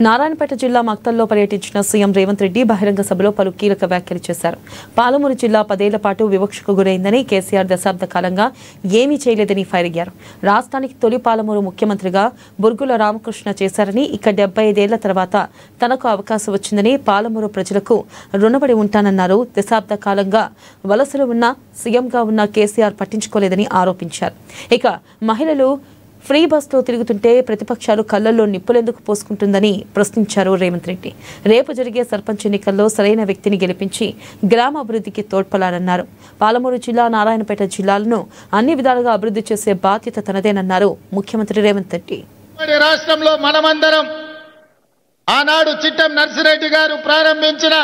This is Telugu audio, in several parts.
నారాయణపేట జిల్లా మక్తల్లో పర్యటించిన సీఎం రేవంత్ రెడ్డి బహిరంగ సభలో పలు కీలక వ్యాఖ్యలు చేశారు. పాలమూరు జిల్లా 10 ఏళ్ల పాటు వివక్షకు గురైందని, కేసీఆర్ దశాబ్ద కాలంగా ఏమీ చేయలేదని ఫైర్ అయ్యారు. రాష్ట్రానికి తొలి పాలమూరు ముఖ్యమంత్రిగా బుర్గుల రామకృష్ణ చేశారని, ఇక 75 ఏళ్ల తర్వాత తనకు అవకాశం వచ్చిందని పాలమూరు ప్రజలకు రుణపడి ఉంటానన్నారు. దశాబ్ద కాలంగా వలసలు ఉన్న సీఎంగా ఉన్న కేసీఆర్ పట్టించుకోలేదని ఆరోపించారు. ఇక మహిళలు ఫ్రీ బస్తో తిరుగుతుంటే ప్రతిపక్షాలు కళ్లల్లో నిప్పులెందుకు పోసుకుంటుందని ప్రశ్నించారు రేవంత్ రెడ్డి. రేపు జరిగే సర్పంచ్ ఎన్నికల్లో సరైన వ్యక్తిని గెలిపించి గ్రామాభివృద్ధికి తోడ్పడాలన్నారు. పాలమూరు జిల్లా, నారాయణపేట జిల్లాలను అన్ని విధాలుగా అభివృద్ధి చేసే బాధ్యత తనదేనన్నారు ముఖ్యమంత్రి రేవంత్ రెడ్డి. రాష్ట్రంలో మనమందరం ఆనాడు చిట్టం నర్సిరెడ్డి గారు ప్రారంభించిన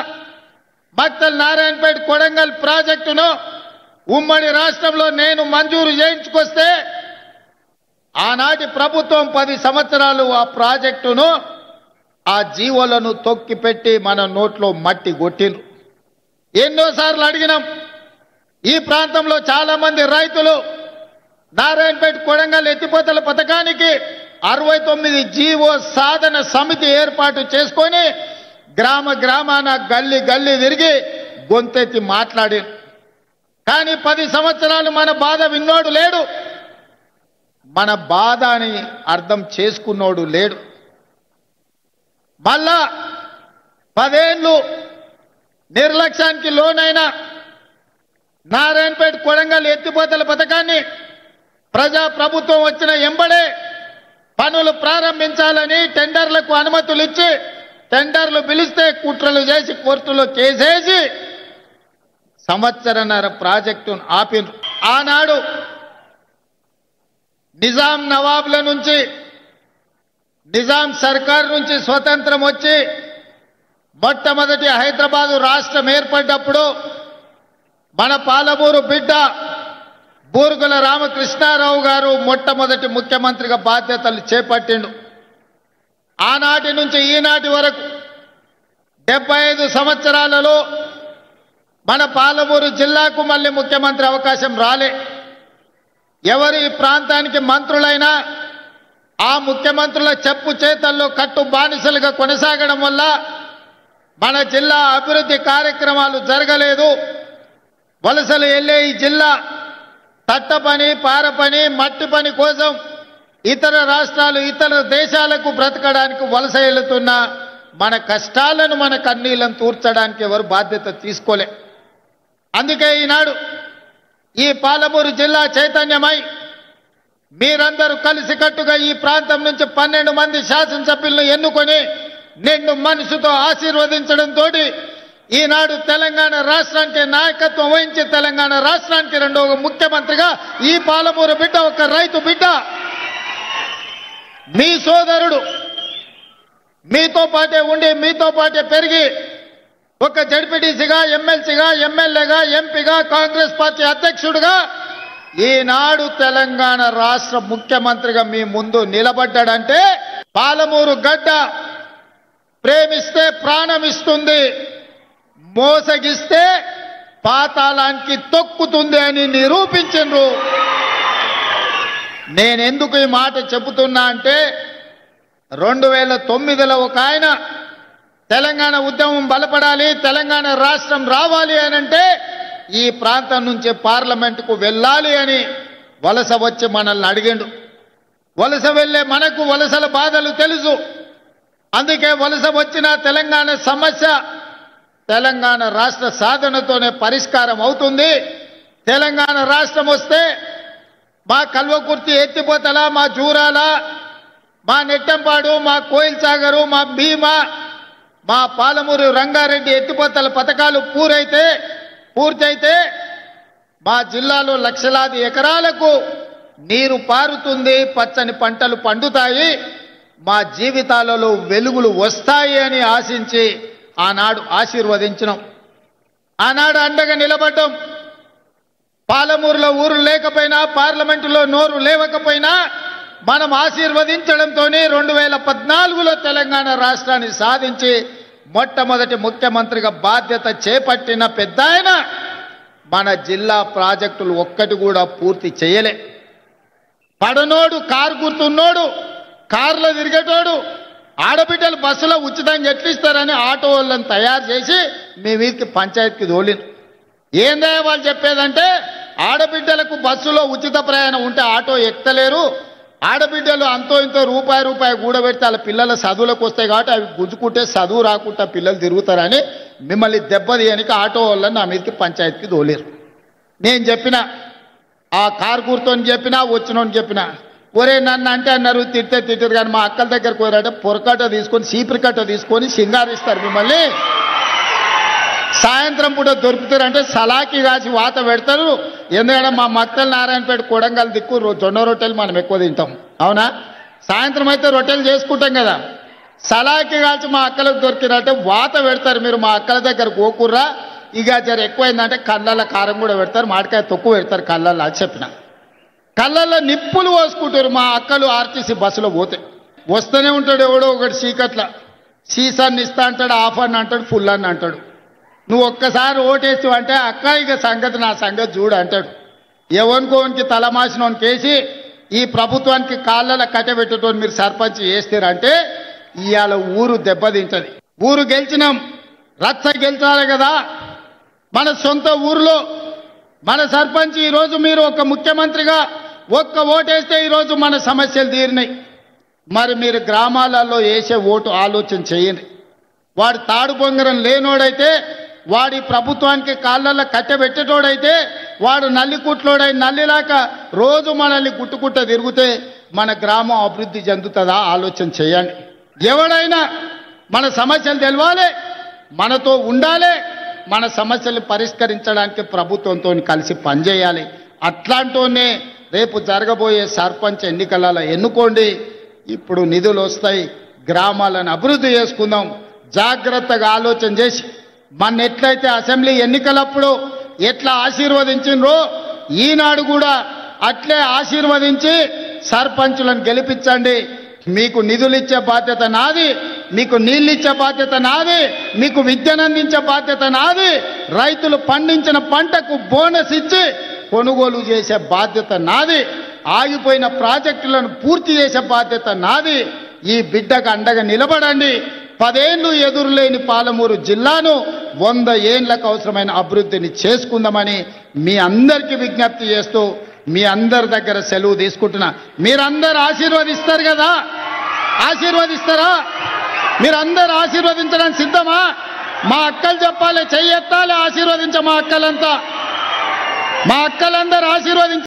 మక్తల్ నారాయణపేట కొడంగల్ ప్రాజెక్టును ఉమ్మడి రాష్ట్రంలో నేను మంజూరు చేయించుకొస్తే ఆనాటి ప్రభుత్వం 10 సంవత్సరాలు ఆ ప్రాజెక్టును, ఆ జీవోలను తొక్కిపెట్టి మన నోట్లో మట్టి కొట్టిండ్రు. ఎన్నోసార్లు అడిగినాం. ఈ ప్రాంతంలో చాలా మంది రైతులు నారాయణపేట కొడంగల్ ఎత్తిపోతల పథకానికి 69 జీవో సాధన సమితి ఏర్పాటు చేసుకొని గ్రామాన గల్లీ తిరిగి గొంతెత్తి మాట్లాడి, కానీ 10 సంవత్సరాలు మన బాధ విన్నోడు లేడు, మన బాధ అని అర్థం చేసుకున్నోడు లేడు. మళ్ళా 10 ఏళ్ళు నిర్లక్ష్యానికి లోనైన నారాయణపేట కొడంగల్ ఎత్తిపోతల పథకాన్ని ప్రభుత్వం వచ్చిన ఎంబడే పనులు ప్రారంభించాలని టెండర్లకు అనుమతులు ఇచ్చి, టెండర్లు పిలిస్తే కుట్రలు చేసి కోర్టులో కేసేసి సంవత్సరన్నర ప్రాజెక్టును ఆపిన. ఆనాడు నిజాం నవాబ్ల నుంచి, నిజాం సర్కార్ నుంచి స్వతంత్రం వచ్చి మొట్టమొదటి హైదరాబాదు రాష్ట్రం ఏర్పడ్డప్పుడు మన పాలమూరు బిడ్డ బూర్గుల రామకృష్ణారావు గారు మొట్టమొదటి ముఖ్యమంత్రిగా బాధ్యతలు చేపట్టిండు. ఆనాటి నుంచి ఈనాటి వరకు 75 సంవత్సరాలలో మన పాలమూరు జిల్లాకు మళ్ళీ ముఖ్యమంత్రి అవకాశం రాలే. ఎవరు ఈ ప్రాంతానికి మంత్రులైనా ఆ ముఖ్యమంత్రుల చెప్పు చేతల్లో కట్టు బానిసలుగా కొనసాగడం వల్ల మన జిల్లా అభివృద్ధి కార్యక్రమాలు జరగలేదు. వలసలు వెళ్ళే ఈ జిల్లా తట్ట పని, పార పని, మట్టి పని కోసం ఇతర రాష్ట్రాలు, ఇతర దేశాలకు బ్రతకడానికి వలస వెళుతున్న మన కష్టాలను, మన కన్నీళ్లను తూర్చడానికి ఎవరు బాధ్యత తీసుకోలే. అందుకే ఈనాడు ఈ పాలమూరు జిల్లా చైతన్యమై మీరందరూ కలిసికట్టుగా ఈ ప్రాంతం నుంచి 12 మంది శాసనసభ్యులను ఎన్నుకొని నిండు మనసుతో ఆశీర్వదించడంతో ఈనాడు తెలంగాణ రాష్ట్రానికి నాయకత్వం వహించి తెలంగాణ రాష్ట్రానికి రెండవ ముఖ్యమంత్రిగా ఈ పాలమూరు బిడ్డ, ఒక రైతు బిడ్డ, మీ సోదరుడు, మీతో పాటే ఉండి మీతో పాటే పెరిగి ఒక జడ్పీటీసీగా, ఎమ్మెల్సీగా, ఎమ్మెల్యేగా, ఎంపీగా, కాంగ్రెస్ పార్టీ అధ్యక్షుడిగా ఈనాడు తెలంగాణ రాష్ట్ర ముఖ్యమంత్రిగా మీ ముందు నిలబడ్డాడంటే పాలమూరు గడ్డ ప్రేమిస్తే ప్రాణం ఇస్తుంది, మోసగిస్తే పాతాళానికి తొక్కుతుంది అని నిరూపించిండ్రు. నేనెందుకు ఈ మాట చెబుతున్నా అంటే 2009లో ఒక ఆయన తెలంగాణ ఉద్యమం బలపడాలి, తెలంగాణ రాష్ట్రం రావాలి అని అంటే ఈ ప్రాంతం నుంచి పార్లమెంటుకు వెళ్ళాలి అని వలస వచ్చి మనల్ని అడిగిండు. వలస వెళ్ళే మనకు వలసల బాధలు తెలుసు. అందుకే వలస వచ్చిన తెలంగాణ సమస్య తెలంగాణ రాష్ట్ర సాధనతోనే పరిష్కారం అవుతుంది. తెలంగాణ రాష్ట్రం వస్తే మా కల్వకుర్తి ఎత్తిపోతల, మా జూరాల, మా నెట్టంపాడు, మా కోయిల్ సాగరు, మా భీమా, మా పాలమూరు రంగారెడ్డి ఎత్తిపోతల పథకాలు పూర్తయితే మా జిల్లాలో లక్షలాది ఎకరాలకు నీరు పారుతుంది, పచ్చని పంటలు పండుతాయి, మా జీవితాలలో వెలుగులు వస్తాయి అని ఆశించి ఆనాడు ఆశీర్వదించినాం. ఆనాడు అండగా నిలబడ్డం. పాలమూరులో ఊరు లేకపోయినా, పార్లమెంటులో నోరు లేవకపోయినా మనం ఆశీర్వదించడంతో 2014లో తెలంగాణ రాష్ట్రాన్ని సాధించి మొట్టమొదటి ముఖ్యమంత్రిగా బాధ్యత చేపట్టిన పెద్ద ఆయన మన జిల్లా ప్రాజెక్టులు ఒక్కటి కూడా పూర్తి చేయలే. పడనోడు, కారు గుర్తున్నోడు, కార్లో తిరిగేటోడు, ఆడబిడ్డలు బస్సులో ఉచితంగా ఎట్లు ఇస్తారని ఆటో వాళ్ళని తయారు చేసి మీ వీరికి పంచాయతీకి తోలిరు. ఏందే వాళ్ళు చెప్పేదంటే ఆడబిడ్డలకు బస్సులో ఉచిత ప్రయాణం ఉంటే ఆటో ఎక్కలేరు, ఆడబిడ్డలు అంతో ఇంతో రూపాయి కూడబెడితే వాళ్ళ పిల్లల చదువులకు వస్తాయి కాబట్టి అవి గుంజుకుంటే చదువు రాకుండా పిల్లలు తిరుగుతారని మిమ్మల్ని దెబ్బతీయనికి ఆటో వాళ్ళని నా మీదకి పంచాయతీకి తోలేరు. నేను చెప్పిన ఆ కారు కూర్చొని చెప్పినా వచ్చినోని చెప్పినా ఒరే నన్ను అంటే అన్నారు తిట్టే తిట్టారు కానీ మా అక్కల దగ్గరకు పోయారంటే పొరకట్ట తీసుకొని చీపురికట్ట తీసుకొని సింగారిస్తారు మిమ్మల్ని. సాయంత్రం పూట దొరుకుతారంటే సలాకి కాసి వాత పెడతారు. ఎందుకంటే మా మక్తల్ నారాయణపేట కొడంగల్ దిక్కు జొన్న రొట్టెలు మనం ఎక్కువ తింటాం అవునా. సాయంత్రం అయితే రొట్టెలు చేసుకుంటాం కదా, సలాకి కాల్చి మా అక్కలకు దొరికినంటే వాత పెడతారు. మీరు మా అక్కల దగ్గర గోకుర్రా ఇక జర ఎక్కువైందంటే కళ్ళల్లో కారం కూడా పెడతారు, మామిడికాయ తొక్కు పెడతారు కళ్ళల్లో అని చెప్పిన. కళ్ళల్లో నిప్పులు పోసుకుంటారు మా అక్కలు ఆర్టీసీ బస్సులో పోతే. వస్తూనే ఉంటాడు ఎవడో ఒకటి చీకట్ల, సీసాన్ని ఇస్తా అంటాడు, ఆఫ్ అని అంటాడు, ఫుల్ అని అంటాడు. నువ్వు ఒక్కసారి ఓటేసి అంటే అక్క ఇక సంగతి నా సంగతి చూడు అంటాడు. ఎవరికోనికి తలమాసినోనికి వేసి ఈ ప్రభుత్వానికి కాళ్ళలో కట్టబెట్టేటోని మీరు సర్పంచ్ చేస్తారంటే ఇవాళ ఊరు దెబ్బతింటది. ఊరు గెలిచినాం, రచ్చ గెలిచాలి కదా. మన సొంత ఊరిలో మన సర్పంచ్ ఈరోజు మీరు ఒక ముఖ్యమంత్రిగా ఒక్క ఓటేస్తే ఈరోజు మన సమస్యలు తీరినాయి. మరి మీరు గ్రామాలలో వేసే ఓటు ఆలోచన చేయండి. వాడు తాడు బొంగరం లేనోడైతే, వాడి ప్రభుత్వానికి కాళ్ళల్లో కట్టబెట్టేటోడైతే, వాడు నల్లికుట్లోడై నల్లిలాక రోజు మనల్ని గుట్టుకుట్ట తిరిగితే మన గ్రామం అభివృద్ధి చెందుతుందా ఆలోచన చేయండి. ఎవడైనా మన సమస్యలు తెలవాలి, మనతో ఉండాలి, మన సమస్యలు పరిష్కరించడానికి ప్రభుత్వంతో కలిసి పనిచేయాలి. అట్లాంటోనే రేపు జరగబోయే సర్పంచ్ ఎన్నికలలో ఎన్నుకోండి. ఇప్పుడు నిధులు వస్తాయి, గ్రామాలను అభివృద్ధి చేసుకుందాం. జాగ్రత్తగా ఆలోచన చేసి మన ఎట్లయితే అసెంబ్లీ ఎన్నికలప్పుడు ఎట్లా ఆశీర్వదించినరో ఈనాడు కూడా అట్లే ఆశీర్వదించి సర్పంచులను గెలిపించండి. మీకు నిధులు ఇచ్చే బాధ్యత నాది, మీకు నీళ్ళు ఇచ్చే బాధ్యత నాది, మీకు విద్యను అందించే బాధ్యత నాది, రైతులు పండించిన పంటకు బోనస్ ఇచ్చి కొనుగోలు చేసే బాధ్యత నాది, ఆగిపోయిన ప్రాజెక్టులను పూర్తి చేసే బాధ్యత నాది. ఈ బిడ్డకు అండగా నిలబడండి. 10 ఏళ్ళు ఎదురులేని పాలమూరు జిల్లాను 100 ఏళ్లకు అవసరమైన అభివృద్ధిని చేసుకుందామని మీ అందరికీ విజ్ఞప్తి చేస్తూ మీ అందరి దగ్గర సెలవు తీసుకుంటున్నా. మీరందరూ ఆశీర్వదిస్తారు కదా, ఆశీర్వదిస్తారా? మీరందరూ ఆశీర్వదించడానికి సిద్ధమా? మా అక్కలు చెప్పాలి, చెయ్యెత్తాలి, ఆశీర్వదించ మా అక్కలంతా, మా అక్కలందరూ ఆశీర్వదించ